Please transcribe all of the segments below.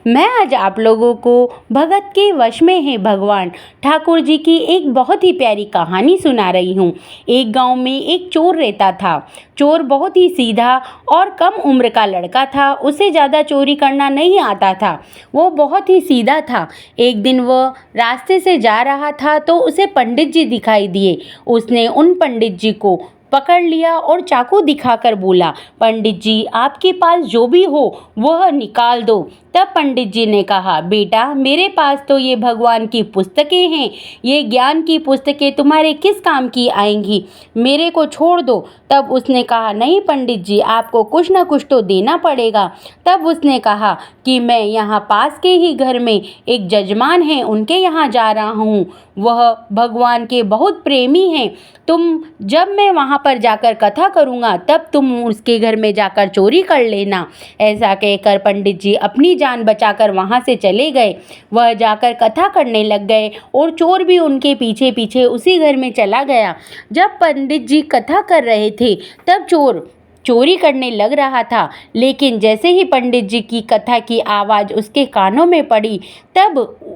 मैं आज आप लोगों को भगत के वश में है भगवान ठाकुर जी की एक बहुत ही प्यारी कहानी सुना रही हूँ। एक गांव में एक चोर रहता था। चोर बहुत ही सीधा और कम उम्र का लड़का था। उसे ज़्यादा चोरी करना नहीं आता था। वो बहुत ही सीधा था। एक दिन वह रास्ते से जा रहा था तो उसे पंडित जी दिखाई दिए। उसने उन पंडित जी को पकड़ लिया और चाकू दिखाकर बोला, पंडित जी आपके पास जो भी हो वह निकाल दो। तब पंडित जी ने कहा, बेटा मेरे पास तो ये भगवान की पुस्तकें हैं, ये ज्ञान की पुस्तकें तुम्हारे किस काम की आएंगी, मेरे को छोड़ दो। तब उसने कहा, नहीं पंडित जी आपको कुछ ना कुछ तो देना पड़ेगा। तब उसने कहा कि मैं यहाँ पास के ही घर में एक जजमान हैं उनके यहाँ जा रहा हूँ, वह भगवान के बहुत प्रेमी हैं। जब मैं वहाँ पर जाकर कथा करूँगा तब तुम उसके घर में जाकर चोरी कर लेना। ऐसा कहकर पंडित जी अपनी जान बचाकर वहाँ से चले गए। वह जाकर कथा करने लग गए और चोर भी उनके पीछे पीछे उसी घर में चला गया। जब पंडित जी कथा कर रहे थे तब चोर चोरी करने लग रहा था, लेकिन जैसे ही पंडित जी की कथा की आवाज़ उसके कानों में पड़ी तब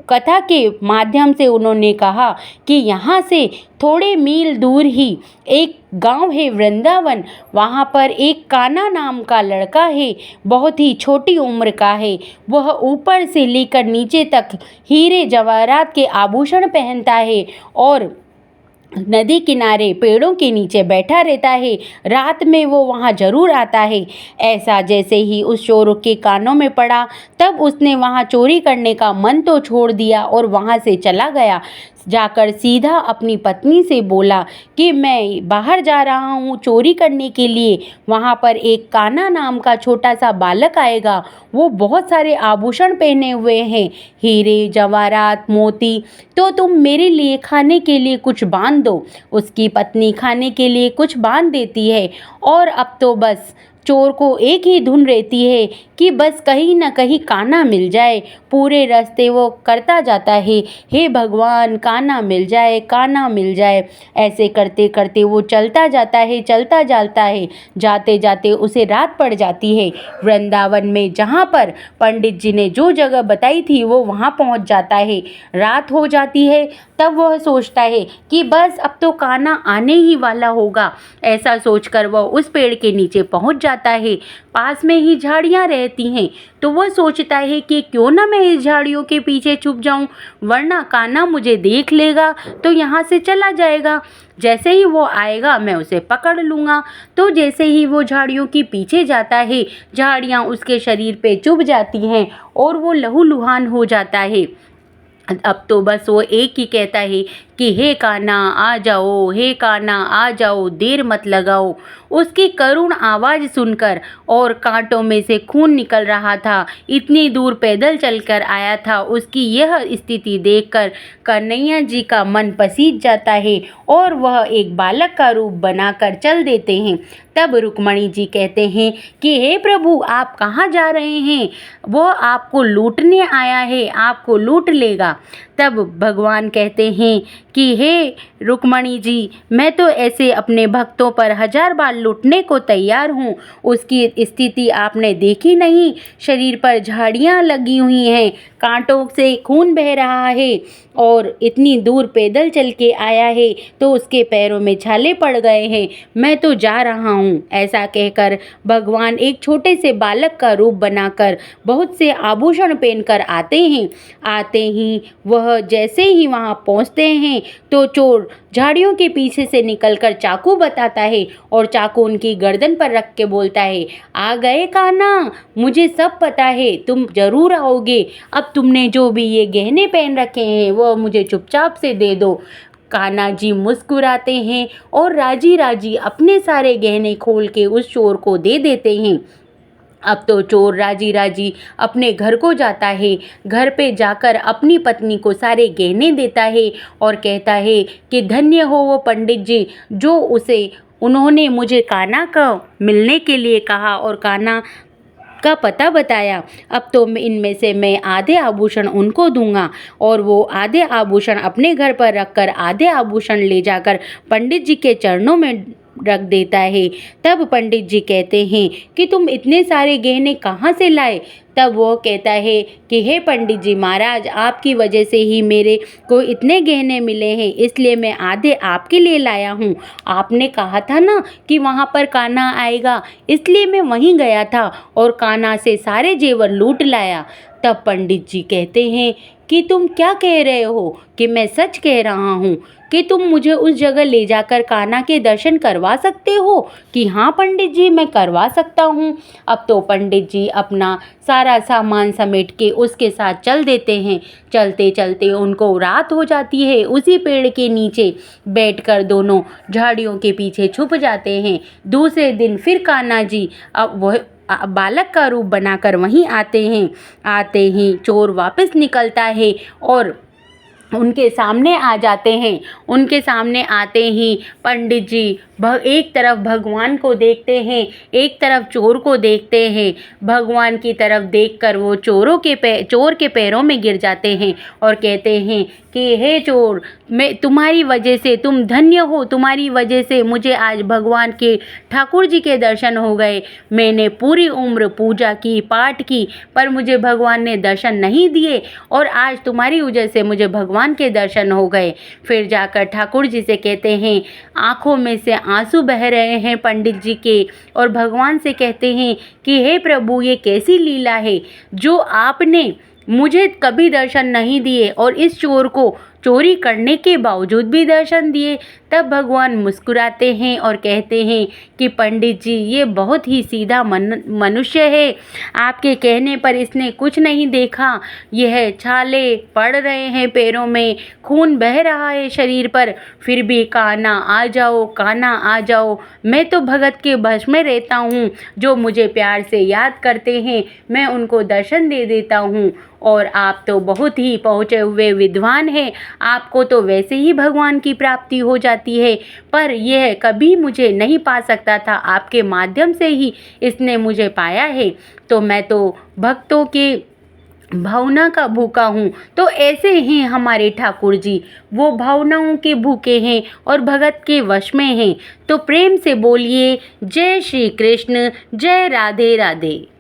कथा के माध्यम से उन्होंने कहा कि यहाँ से थोड़े मील दूर ही एक गांव है वृंदावन, वहाँ पर एक कान्हा नाम का लड़का है, बहुत ही छोटी उम्र का है। वह ऊपर से लेकर नीचे तक हीरे जवाहरात के आभूषण पहनता है और नदी किनारे पेड़ों के नीचे बैठा रहता है। रात में वो वहाँ ज़रूर आता है। ऐसा जैसे ही उस चोर के कानों में पड़ा तब उसने वहाँ चोरी करने का मन तो छोड़ दिया और वहाँ से चला गया। जाकर सीधा अपनी पत्नी से बोला कि मैं बाहर जा रहा हूँ चोरी करने के लिए, वहाँ पर एक कान्हा नाम का छोटा सा बालक आएगा, वो बहुत सारे आभूषण पहने हुए हैं, हीरे जवाहरात मोती, तो तुम मेरे लिए खाने के लिए कुछ बांध दो। उसकी पत्नी खाने के लिए कुछ बांध देती है और अब तो बस चोर को एक ही धुन रहती है कि बस कहीं ना कहीं कान्हा मिल जाए। पूरे रास्ते वो करता जाता है, हे भगवान कान्हा मिल जाए, कान्हा मिल जाए। ऐसे करते करते वो चलता जाता है। जाते जाते उसे रात पड़ जाती है। वृंदावन में जहाँ पर पंडित जी ने जो जगह बताई थी वो वहाँ पहुँच जाता है। रात हो जाती है तब वह सोचता है कि बस अब तो कान्हा आने ही वाला होगा। ऐसा सोचकर वह उस पेड़ के नीचे पहुँच जाता है। पास में ही झाड़ियाँ रहती हैं तो वह सोचता है कि क्यों ना मैं इस झाड़ियों के पीछे छुप जाऊं, वरना कान्हा मुझे देख लेगा तो यहाँ से चला जाएगा। जैसे ही वो आएगा मैं उसे पकड़ लूँगा। तो जैसे ही वो झाड़ियों के पीछे जाता है झाड़ियाँ उसके शरीर पे चुभ जाती हैं और वो लहूलुहान हो जाता है। अब तो बस वो एक ही कहता है कि हे कान्हा आ जाओ, हे कान्हा आ जाओ, देर मत लगाओ। उसकी करुण आवाज़ सुनकर और कांटों में से खून निकल रहा था, इतनी दूर पैदल चलकर आया था, उसकी यह स्थिति देखकर कन्हैया जी का मन पसीज जाता है और वह एक बालक का रूप बनाकर चल देते हैं। तब रुक्मणी जी कहते हैं कि हे प्रभु आप कहाँ जा रहे हैं, वो आपको लूटने आया है, आपको लूट लेगा। तब भगवान कहते हैं कि हे रुक्मणी जी मैं तो ऐसे अपने भक्तों पर 1000 बार लूटने को तैयार हूँ। उसकी स्थिति आपने देखी नहीं, शरीर पर झाड़ियाँ लगी हुई हैं, कांटों से खून बह रहा है और इतनी दूर पैदल चल के आया है तो उसके पैरों में छाले पड़ गए हैं, मैं तो जा रहा हूँ। ऐसा कहकर भगवान एक छोटे से बालक का रूप बनाकर बहुत से आभूषण पहनकर आते हैं। आते ही वह जैसे ही वहाँ पहुँचते हैं तो चोर झाड़ियों के पीछे से निकलकर चाकू बताता है और चाकू उनकी गर्दन पर रख के बोलता है, आ गए कान्हा, मुझे सब पता है, तुम जरूर आओगे। अब तुमने जो भी ये गहने पहन रखे हैं वो मुझे चुपचाप से दे दो। कान्हा जी मुस्कुराते हैं और राजी राजी अपने सारे गहने खोल के उस चोर को दे देते हैं। अब तो चोर राजी राजी अपने घर को जाता है। घर पे जाकर अपनी पत्नी को सारे गहने देता है और कहता है कि धन्य हो वो पंडित जी जो उन्होंने मुझे कान्हा का मिलने के लिए कहा और कान्हा का पता बताया। अब तो इनमें से मैं आधे आभूषण उनको दूंगा और वो आधे आभूषण अपने घर पर रखकर आधे आभूषण ले जाकर पंडित जी के चरणों में रख देता है। तब पंडित जी कहते हैं कि तुम इतने सारे गहने कहाँ से लाए। तब वो कहता है कि हे पंडित जी महाराज, आपकी वजह से ही मेरे को इतने गहने मिले हैं, इसलिए मैं आधे आपके लिए लाया हूँ। आपने कहा था ना कि वहाँ पर कान्हा आएगा, इसलिए मैं वहीं गया था और कान्हा से सारे जेवर लूट लाया। तब पंडित जी कहते हैं कि तुम क्या कह रहे हो? कि मैं सच कह रहा हूँ कि तुम मुझे उस जगह ले जाकर कान्हा के दर्शन करवा सकते हो? कि हाँ पंडित जी, मैं करवा सकता हूँ। अब तो पंडित जी अपना सारा सामान समेट के उसके साथ चल देते हैं। चलते चलते उनको रात हो जाती है। उसी पेड़ के नीचे बैठकर दोनों झाड़ियों के पीछे छुप जाते हैं। दूसरे दिन फिर कान्हा जी अब वह बालक का रूप बनाकर वहीं आते हैं। आते ही चोर वापस निकलता है और उनके सामने आ जाते हैं। उनके सामने आते ही पंडित जी एक तरफ भगवान को देखते हैं, एक तरफ चोर को देखते हैं। भगवान की तरफ देखकर वो चोर के पैरों में गिर जाते हैं और कहते हैं कि हे चोर, मैं तुम्हारी वजह से, तुम धन्य हो, तुम्हारी वजह से मुझे आज भगवान के ठाकुर जी के दर्शन हो गए। मैंने पूरी उम्र पूजा की, पाठ की, पर मुझे भगवान ने दर्शन नहीं दिए और आज तुम्हारी वजह से मुझे भगवान के दर्शन हो गए। फिर जाकर ठाकुर जी से कहते हैं, आँखों में से आंसू बह रहे हैं पंडित जी के, और भगवान से कहते हैं कि हे प्रभु, ये कैसी लीला है जो आपने मुझे कभी दर्शन नहीं दिए और इस चोर को चोरी करने के बावजूद भी दर्शन दिए। तब भगवान मुस्कुराते हैं और कहते हैं कि पंडित जी, ये बहुत ही सीधा मनुष्य है। आपके कहने पर इसने कुछ नहीं देखा। यह छाले पड़ रहे हैं पैरों में, खून बह रहा है शरीर पर, फिर भी कान्हा आ जाओ, कान्हा आ जाओ। मैं तो भगत के वश में रहता हूँ, जो मुझे प्यार से याद करते हैं मैं उनको दर्शन दे देता हूँ। और आप तो बहुत ही पहुँचे हुए विद्वान हैं, आपको तो वैसे ही भगवान की प्राप्ति हो जाती है, पर यह कभी मुझे नहीं पा सकता था, आपके माध्यम से ही इसने मुझे पाया है। तो मैं तो भक्तों के भावना का भूखा हूँ। तो ऐसे ही हमारे ठाकुर जी, वो भावनाओं के भूखे हैं और भगत के वश में हैं। तो प्रेम से बोलिए, जय श्री कृष्ण, जय राधे राधे।